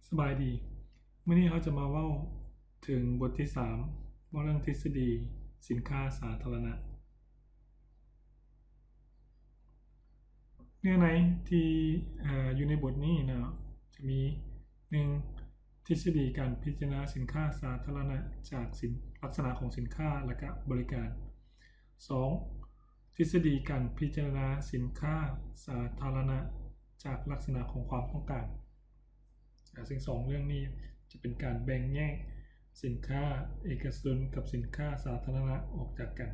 สบายดีเมื่อนี้เขาจะมาเว้าถึงบทที่3ว่าเรื่องทฤษฎีสินค้าสาธารณะเนื้อในที่อยู่ในบทนี้นะจะมี1ทฤษฎีการพิจารณาสินค้าสาธารณะจากลักษณะของสินค้าและก็บริการ2ทฤษฎีการพิจารณาสินค้าสาธารณะจากลักษณะของความต้องการซึ่ง2เรื่องนี้จะเป็นการแบ่งแยกสินค้าเอกชนกับสินค้าสาธารณะออกจากกัน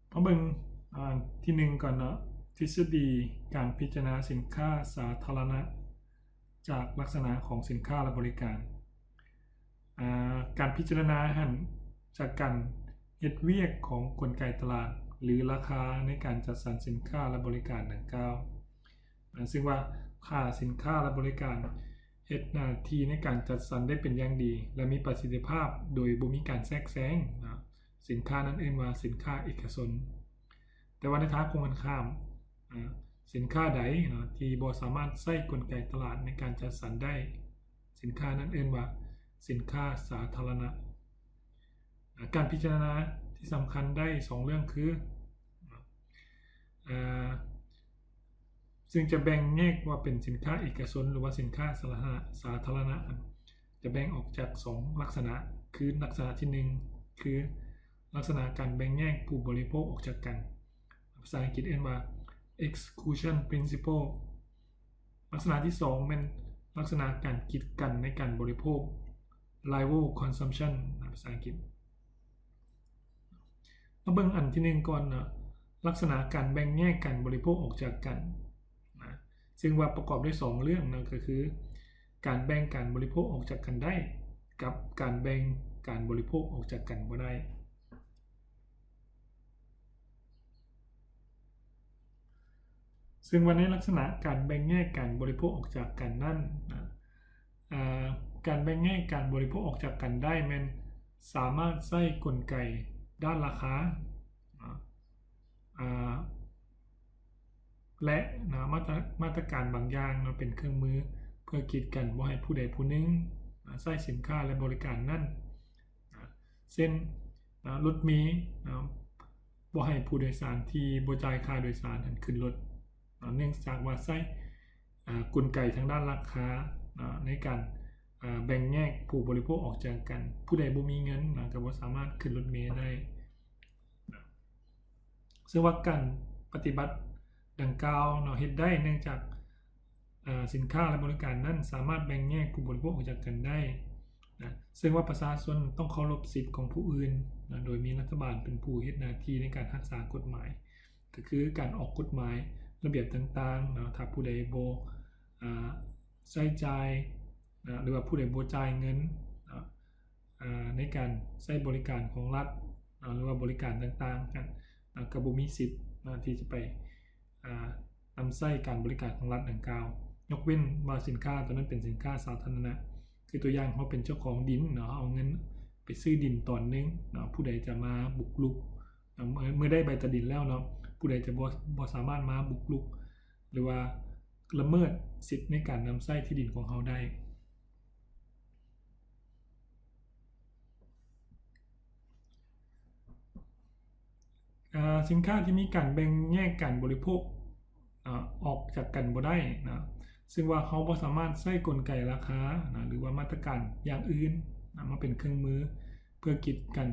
เอาเบิ่งที่1ก่อนเนาะทฤษฎีการพิจารณาสินค้าสาธารณะจากลักษณะของสินค้าและบริการการพิจารณาหันจากการเฮ็ดเวียกของกลไกตลาดหรือราคาในการจัดสรรสินค้าและบริการดังกล่าวซึ่งว่าค่าสินค้าและบริการเฮ็ดหน้าที่ในการจัดสรรได้เป็นอย่างดีและมีประสิทธิภาพโดยบ่มีการแทรกแซงสินค้านั้นเอิ้นว่าสินค้าเอกชนแต่ว่าในทางตรงกันข้ามสินค้าใดที่บ่สามารถใช้กลไกตลาดในการจัดสรรได้สินค้านั้นเอิ้นว่าสินค้าสาธารณะการพิจารณาที่สำคัญได้2เรื่องคือซึ่งจะแบ่งแยกว่าเป็นสินค้าเอกชนหรือว่าสินค้าสาธารณะจะแบ่งออกจาก2ลักษณะคือลักษณะที่1คือลักษณะการแบ่งแยกผู้บริโภคออกจากกันภาษาอังกฤษเรียกว่า exclusion principle ลักษณะที่2เป็นลักษณะการกีดกันในการบริโภค rival consumption ภาษาอังกฤษมาเบิ่งอันที่1ก่อนนะลักษณะการแบ่งแยกการบริโภคออกจากกันซึ่งว่าประกอบด้วย2เรื่องนะก็คือการแบ่งการบริโภคออกจากกันได้กับการแบ่งการบริโภคออกจากกันบ่ได้ซึ่งวันนี้ลักษณะการแบ่งแยกการบริโภคออกจากกันนั่นการแบ่งแยกการบริโภคออกจากกันได้มันสามารถใช้กลไกด้านราคาและมาตรการบางอย่างเป็นเครื่องมือเพื่อกีดกันบ่ให้ผู้ใดผู้หนึ่งใช้สินค้าและบริการนั้นเช่นรถเมล์บ่ให้ผู้โดยสารที่บ่จ่ายค่าโดยสารขึ้นรถเนื่องจากว่าใช้กลไกทางด้านราคาในการแบ่งแยกผู้บริโภคออกจากกันผู้ใดบ่มีเงินก็บ่สามารถขึ้นรถเมล์ได้ซึ่งว่าการปฏิบัติดังกล่าวเฮ็ดได้เนื่องจากสินค้าและบริการนั้นสามารถแบ่งแยกผู้บริโภคออกจากกันได้ซึ่งว่าประชาชนต้องเคารพสิทธิ์ของผู้อื่นโดยมีรัฐบาลเป็นผู้เฮ็ดหน้าที่ในการรักษากฎหมายก็คือการออกกฎหมายระเบียบต่างๆถ้าผู้ใดบ่ใช้จ่ายหรือว่าผู้ใดบ่จ่ายเงินในการใช้บริการของรัฐหรือว่าบริการต่างๆก็บ่มีสิทธิ์ที่จะไปนำใช้การบริการของรัฐดังกล่าวยกเว้นว่าสินค้าตัวนั้นเป็นสินค้าสาธารณะคือตัวอย่างเขาเป็นเจ้าของดินเอาเงินไปซื้อดินตอนนึงผู้ใดจะมาบุกรุกเมื่อได้ใบตัดดินแล้วผู้ใดจะบ่สามารถมาบุกรุกหรือว่าละเมิดสิทธิ์ในการนำใช้ที่ดินของเขาได้สินค้าที่มีการแบ่งแยกการบริโภคออกจากกันบ่ได้ซึ่งว่าเขาบ่สามารถใช้กลไกราคาหรือว่ามาตรการอย่างอื่นมาเป็นเครื่องมือเพื่อกีดกัน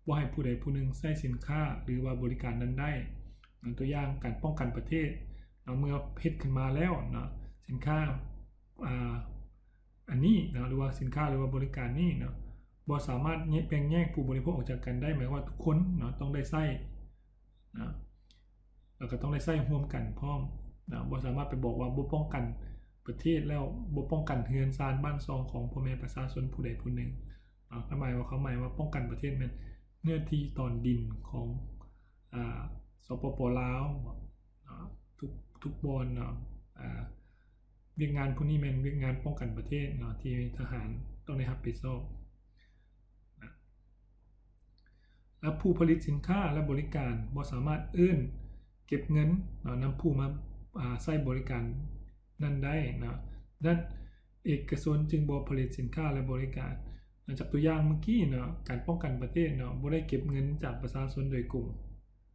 บ่ให้ผู้ใดผู้หนึ่งใช้สินค้าหรือว่าบริการนั้นได้ตัวอย่างการป้องกันประเทศเมื่อเฮ็ดขึ้นมาแล้วสินค้าอันนี้หรือว่าสินค้าหรือว่าบริการนี้บ่สามารถแบ่งแยกผู้บริโภคออกจากกันได้หมายว่าทุกคนต้องได้ใช้แล้วก็ต้องได้ใช้ร่วมกันพร้อมบ่สามารถไปบอกว่าบ่ป้องกันประเทศแล้วบ่ป้องกันเรือนชานบ้านช่องของพ่อแม่ประชาชนผู้ใดผู้หนึ่งหมายว่าป้องกันประเทศแม่นเนื้อที่ตอนดินของสปป.ลาวทุกบอนเวียกงานพวกนี้แม่นเวียกงานป้องกันประเทศที่ทหารต้องได้รับผิดชอบและผู้ผลิตสินค้าและบริการบ่สามารถเก็บเงินนำผู้มาใช้บริการ นั้นได้นะดังนั้นเอกชนจึงบ่ผลิตสินค้าและบริการจากตัวอย่างเมื่อกี้เนาะการป้องกันประเทศเนาะบ่ได้เก็บเงินจากประชาชนโดยกลุ่ม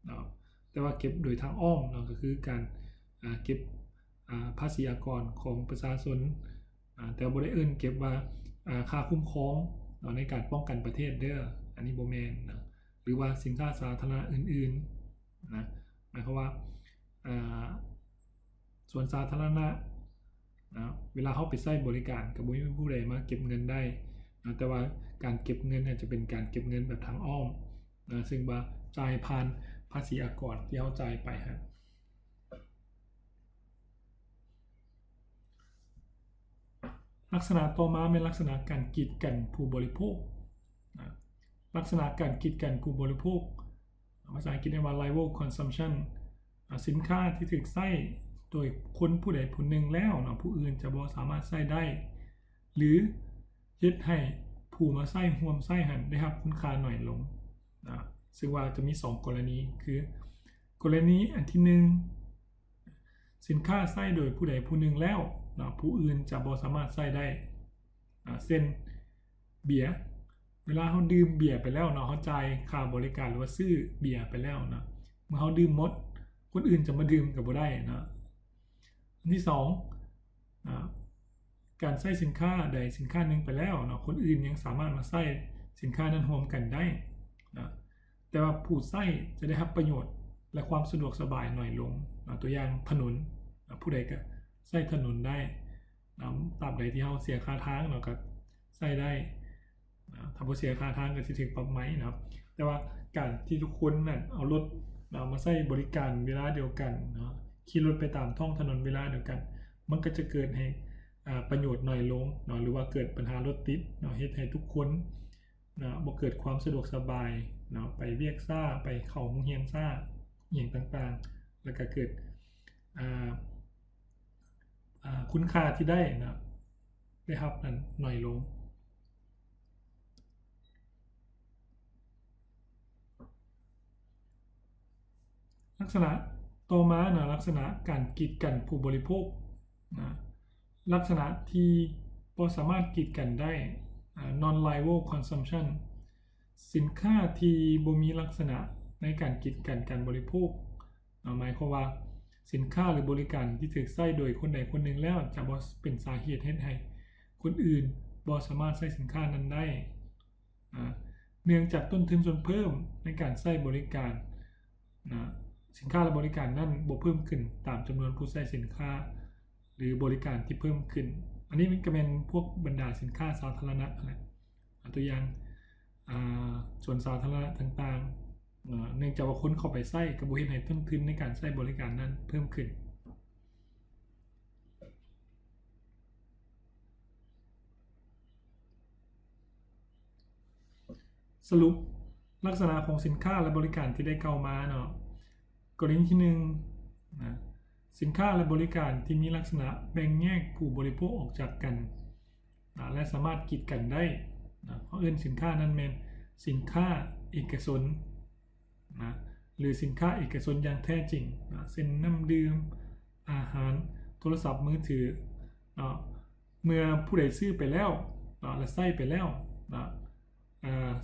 เนาะแต่ว่าเก็บโดยทางอ้อมเนาะก็คือการเก็บภาษีอากรของประชาชนแต่บ่ได้เอิ้นเก็บว่าค่าคุ้มครองเนาะในการป้องกันประเทศเด้ออันนี้บ่แม่นนะหรือว่าสินค้าสาธารณะอื่นๆนะหมายความว่าส่วนสาธารณะนะเวลาเฮาไปใช้บริการก็บ่มีผู้ใดมาเก็บเงินได้นะแต่ว่าการเก็บเงินเนี่ยจะเป็นการเก็บเงินแบบทางอ้อมนะซึ่งว่าจ่ายผ่านภาษีอากรที่เฮาจ่ายไปฮะลักษณะต่อมาเป็นลักษณะการกีดกันผู้บริโภคนะลักษณะการกีดกันผู้บริโภคภาษาอังกฤษเรียกว่า rival consumption สินค้าที่ถูกใช้โดยคนผู้ใดผู้หนึ่งแล้วเนาะผู้อื่นจะบ่สามารถใช้ได้หรือเฮ็ดให้ผู้มาใช้ร่วมใช้หันได้รับคุณค่าน้อยลงนะซึ่งว่าจะมี2กรณีคือกรณีอันที่1สินค้าใช้โดยผู้ใดผู้หนึ่งแล้วนะผู้อื่นจะบ่สามารถใช้ได้เช่นเบียร์เวลาเฮาดื่มเบียร์ไปแล้วเนาะเฮาจ่ายค่าบริการหรือว่าซื้อเบียร์ไปแล้วนะเมื่อเฮาดื่มหมดคนอื่นจะมาดื่มก็บ่ได้นะอันที่2การใช้สินค้าใดสินค้าหนึ่งไปแล้วเนาะคนอื่นยังสามารถมาใช้สินค้านั้นร่วมกันได้นะแต่ว่าผู้ใช้จะได้รับประโยชน์และความสะดวกสบายน้อยลงนะตัวอย่างถนนผู้ใดก็ใช้ถนนได้ตราบใดที่เฮาเสียค่าทางเนาะก็ใช้ได้ถ้าบ่เสียค่าทางก็สิถูกปรับไหมนะครับแต่ว่าการที่ทุกคนนั่นเอารถมาใช้บริการเวลาเดียวกันเนาะขี่รถไปตามท้องถนนเวลาเดียวกันมันก็จะเกิดให้ประโยชน์น้อยลงเนาะหรือว่าเกิดปัญหารถติดเนาะเฮ็ดให้ทุกคนบ่เกิดความสะดวกสบายเนาะไปเวียกซ่าไปเข้าโรงเรียนซ่าอิหยังต่างๆแล้วก็เกิดคุณค่าที่ได้นะได้รับนั้นน้อยลงลักษณะต่อมานะลักษณะการกีดกันผู้บริโภคนะลักษณะที่บ่สามารถกีดกันได้non liable consumption สินค้าที่บ่มีลักษณะในการกีดกันการบริโภคหมายความว่าสินค้าหรือบริการที่ถูกใช้โดยคนใดคนหนึ่งแล้วจะบ่เป็นสาเหตุเฮ็ดให้คนอื่นบ่สามารถใช้สินค้านั้นได้เนื่องจากต้นทุนส่วนเพิ่มในการใช้บริการสินค้าและบริการนั้นบ่เพิ่มขึ้นตามจำนวนผู้ใช้สินค้าหรือบริการที่เพิ่มขึ้นอันนี้มันก็เป็นพวกบรรดาสินค้าสาธารณะแหละตัวอย่างส่วนสาธารณะต่างๆเนื่องจากว่าคนเข้าไปใช้ก็บ่เฮ็ดให้ต้นทุนในการใช้บริการนั้นเพิ่มขึ้นสรุปลักษณะของสินค้าและบริการที่ได้กล่าวมาเนาะกรณีที่1นะสินค้าและบริการที่มีลักษณะแบ่งแยกผู้บริโภคออกจากกันและสามารถกีดกันได้เพราะเอิ้นสินค้านั้นแม่นสินค้าเอกชนนะหรือสินค้าเอกชนอย่างแท้จริงเช่นน้ำดื่มอาหารโทรศัพท์มือถือเมื่อผู้ใดซื้อไปแล้วและใช้ไปแล้ว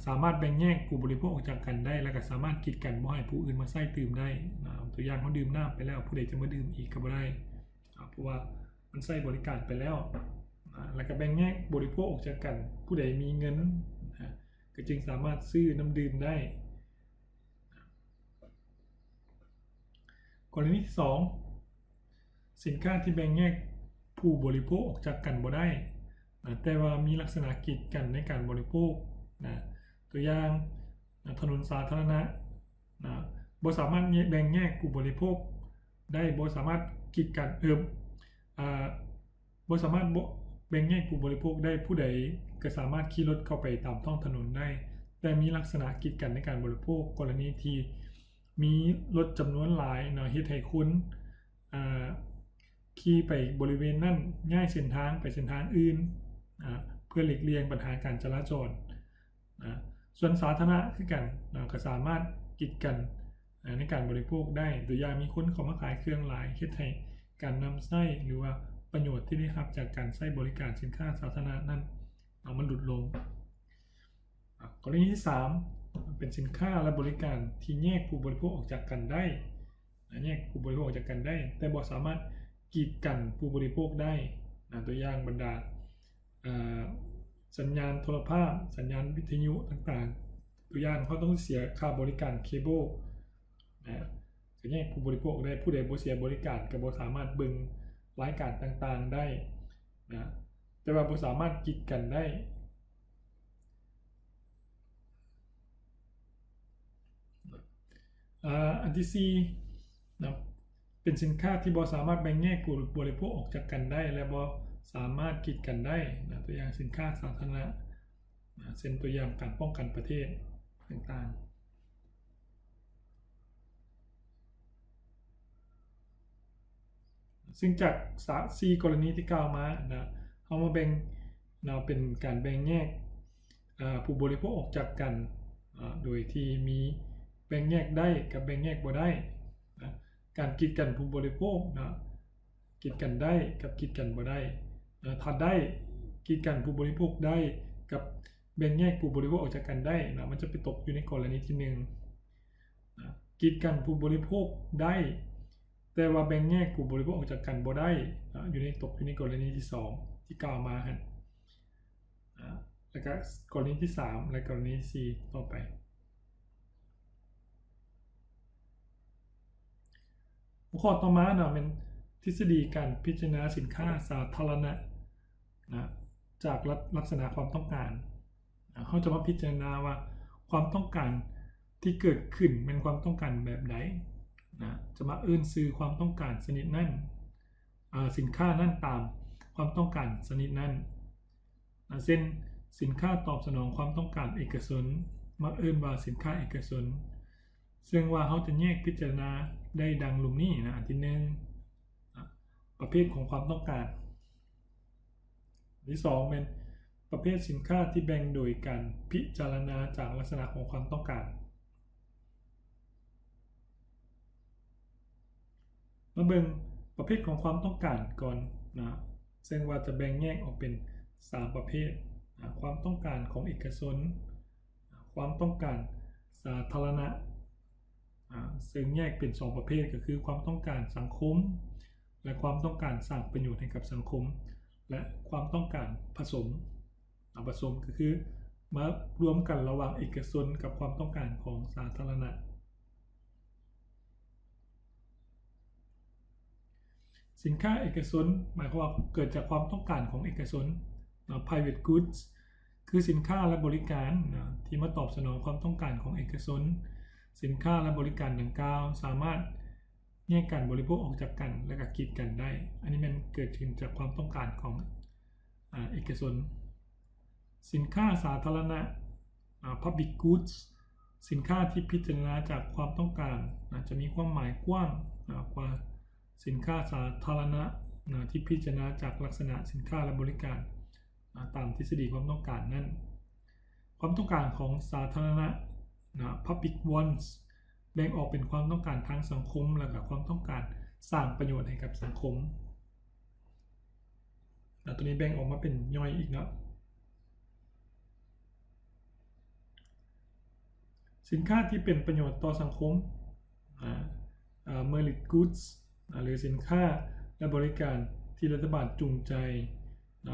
สามารถแบ่งแยกผู้บริโภคออกจากกันได้แล้วก็สามารถกีดกันบ่ให้ผู้อื่นมาใช้ดื่มได้ตัวอย่างเฮาดื่มน้ำไปแล้วผู้ใดจะมาดื่มอีกก็บ่ได้เพราะว่ามันใช้บริการไปแล้วแล้วก็แบ่งแยกบริโภคออกจากกันผู้ใดมีเงินก็จึงสามารถซื้อน้ำดื่มได้กรณีที่2สินค้าที่แบ่งแยกผู้บริโภคออกจากกันบ่ได้แต่ว่ามีลักษณะกีดกันในการบริโภคตัวอย่างถนนสาธารณะบ่สามารถแบ่งแยกผู้บริโภคได้บ่สามารถกีดกันบ่สามารถแบ่งแยกผู้บริโภคได้ผู้ใดก็สามารถขี่รถเข้าไปตามท้องถนนได้แต่มีลักษณะกีดกันในการบริโภคกรณีที่มีรถจำนวนหลายเฮ็ดให้คุณขี่ไปบริเวณนั้นง่ายเส้นทางไปเส้นทางอื่นเพื่อหลีกเลี่ยงปัญหาการจราจรส่วนสาธารณะคือกันก็สามารถกีดกันในการบริโภคได้ตัวอย่างมีคนเข้ามาขายเครื่องหลายเฮ็ดให้การนำใช้หรือว่า ประโยชน์ที่ได้รับจากการใช้บริการสินค้าสาธารณะนั้นมันลดลงกรณีที่3เป็นสินค้าและบริการที่แยกผู้บริโภคออกจากกันได้แยกผู้บริโภคออกจากกันได้แต่บ่สามารถกีดกันผู้บริโภคได้ตัวอย่างบรรดาสัญญาณโทรภาพสัญญาณวิทยุต่างๆตัวอย่างเขาต้องเสียค่าบริการเคเบิลจะแยกผู้บริโภคได้ผู้ใดบ่เสียบริการก็บ่สามารถเบิ่งรายการต่างๆได้แต่ว่าบ่สามารถกีดกันได้อันที่4นะเป็นสินค้าที่บ่สามารถแบ่งแยกผู้บริโภคออกจากกันได้และบ่สามารถกีดกันได้ตัวอย่างสินค้าสาธารณะเช่นตัวอย่างการป้องกันประเทศต่างๆซึ่งจาก4กรณีที่กล่าวมาเอามาแบ่งเป็นการแบ่งแยกผู้บริโภคออกจากกันโดยที่มีแบ่งแยกได้กับแบ่งแยกบ่ได้การกีดกันผู้บริโภคกีดกันได้กับกีดกันบ่ได้ถ้าได้กีดกันผู้บริโภคได้กับแบ่งแยกผู้บริโภคออกจากกันได้มันจะไปตกอยู่ในกรณีที่1กีดกันผู้บริโภคได้แต่ว่าแบ่งแยกผู้บริโภคออกจากกันบ่ได้อยู่ในกรณีที่2ที่กล่าวมาแล้วก็กรณีที่3และกรณีที่4ต่อไปหัวข้อต่อมาเป็นทฤษฎีการพิจารณาสินค้าสาธารณะจากลักษณะความต้องการเขาจะมาพิจารณาว่าความต้องการที่เกิดขึ้นเป็นความต้องการแบบไหนจะมาชื่อความต้องการชนิดนั้นสินค้านั้นตามความต้องการชนิดนั้นเช่นสินค้าตอบสนองความต้องการเอกชนมาว่าสินค้าเอกชนซึ่งว่าเขาจะแยกพิจารณาได้ดังลุ่มนี้อันที่1ประเภทของความต้องการที่2เป็นประเภทสินค้าที่แบ่งโดยการพิจารณาจากลักษณะของความต้องการมาเบิ่งประเภทของความต้องการก่อนซึ่งว่าจะแบ่งแยกออกเป็น3ประเภทความต้องการของเอกชนความต้องการสาธารณะซึ่งแยกเป็น2ประเภทก็คือความต้องการสังคมและความต้องการสร้างประโยชน์ให้กับสังคมและความต้องการผสมก็คือมารวมกันระหว่างเอกชนกับความต้องการของสาธารณะสินค้าเอกชนหมายความว่าเกิดจากความต้องการของเอกชน private goods คือสินค้าและบริการที่มาตอบสนองความต้องการของเอกชนสินค้าและบริการดังกล่าวสามารถแยกการบริโภคออกจากกันและก็กีดกันได้อันนี้มันเกิดขึ้นจากความต้องการของเอกชนสินค้าสาธารณะ public goods สินค้าที่พิจารณาจากความต้องการจะมีความหมายกว้างกว่าสินค้าสาธารณะที่พิจารณาจากลักษณะสินค้าและบริการตามทฤษฎีความต้องการนั้นความต้องการของสาธารณะpublic wants แบ่งออกเป็นความต้องการทางสังคมและกับความต้องการสร้างประโยชน์ให้กับสังคมตัวนี้แบ่งออกมาเป็นย่อยอีกสินค้าที่เป็นประโยชน์ต่อสังคมmerit goods หรือสินค้าและบริการที่รัฐบาลจูงใจ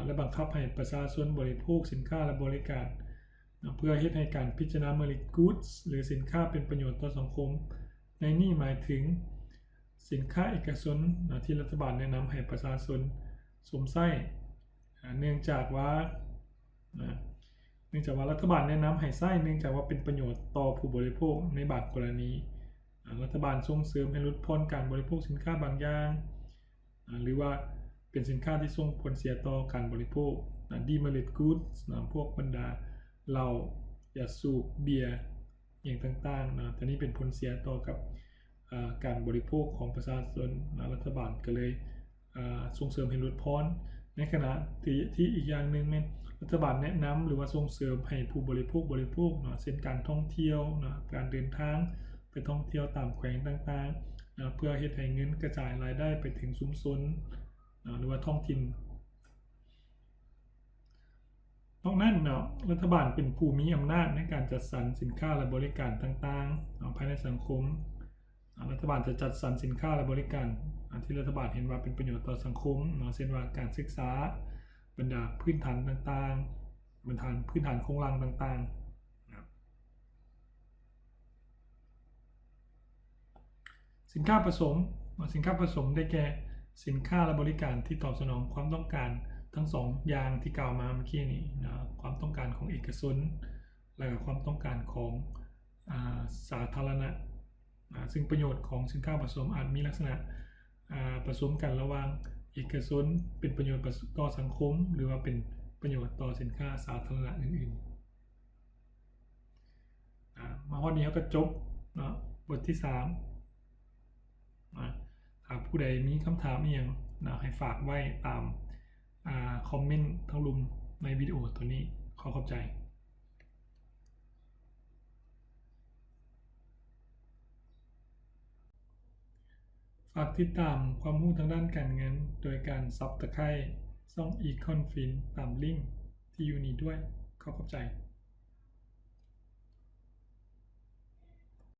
และบังคับให้ประชาชนบริโภคสินค้าและบริการเพื่อเฮ็ดให้การพิจารณา merit goods หรือสินค้าเป็นประโยชน์ต่อสังคมในนี้หมายถึงสินค้าเอกชนที่รัฐบาลแนะนำให้ประชาชนสวมใส่เนื่องจากว่ารัฐบาลแนะนำให้ใช้เนื่องจากว่าเป็นประโยชน์ต่อผู้บริโภคในบางกรณีรัฐบาลส่งเสริมให้ลดผ่อนการบริโภคสินค้าบางอย่างหรือว่าเป็นสินค้าที่ส่งผลเสียต่อการบริโภค demerit goods พวกบรรดาเหล้ายาสูบเบียร์อย่างต่างๆแต่นี้เป็นผลเสียต่อกับการบริโภคของประชาชนรัฐบาลก็เลยส่งเสริมให้ลดผ่อนในขณะที่อีกอย่างนึงรัฐบาลแนะนำหรือว่าส่งเสริมให้ผู้บริโภคเช่นการท่องเที่ยวการเดินทางไปท่องเที่ยวตามแขวงต่างๆเพื่อเฮ็ดให้เงินกระจายรายได้ไปถึงชุมชน หรือว่าท้องถิ่นนอกนั้นรัฐบาลเป็นผู้มีอำนาจในการจัดสรรสินค้าและบริการต่างๆภายในสังคมรัฐบาลจะจัดสรรสินค้าและบริการที่รัฐบาลเห็นว่าเป็นประโยชน์ต่อสังคมเช่นว่าการศึกษาบรรดาพื้นฐานต่างๆบรรดาพื้นฐานโครงสร้างต่างๆสินค้าผสมได้แก่สินค้าและบริการที่ตอบสนองความต้องการทั้งสองอย่างที่กล่าวมาเมื่อกี้นี้ความต้องการของเอกชนและความต้องการของสาธารณะซึ่งประโยชน์ของสินค้าผสมอาจมีลักษณะผสมกันระหว่างเอกชนเป็นประโยชน์ต่อสังคมหรือว่าเป็นประโยชน์ต่อสินค้าสาธารณะอื่นๆมาข้อนี้ก็จบบทที่3ถ้าผู้ใดมีคำถามอย่างให้ฝากไว้ตามคอมเมนต์ทั้งลุมในวิดีโอตัวนี้ขอขอบใจฝากติดตามความรู้ทางด้านการเงินโดยการ Subscribe ช่อง Econ Fin ตามลิงก์ที่อยู่นี้ด้วยขอขอบใจ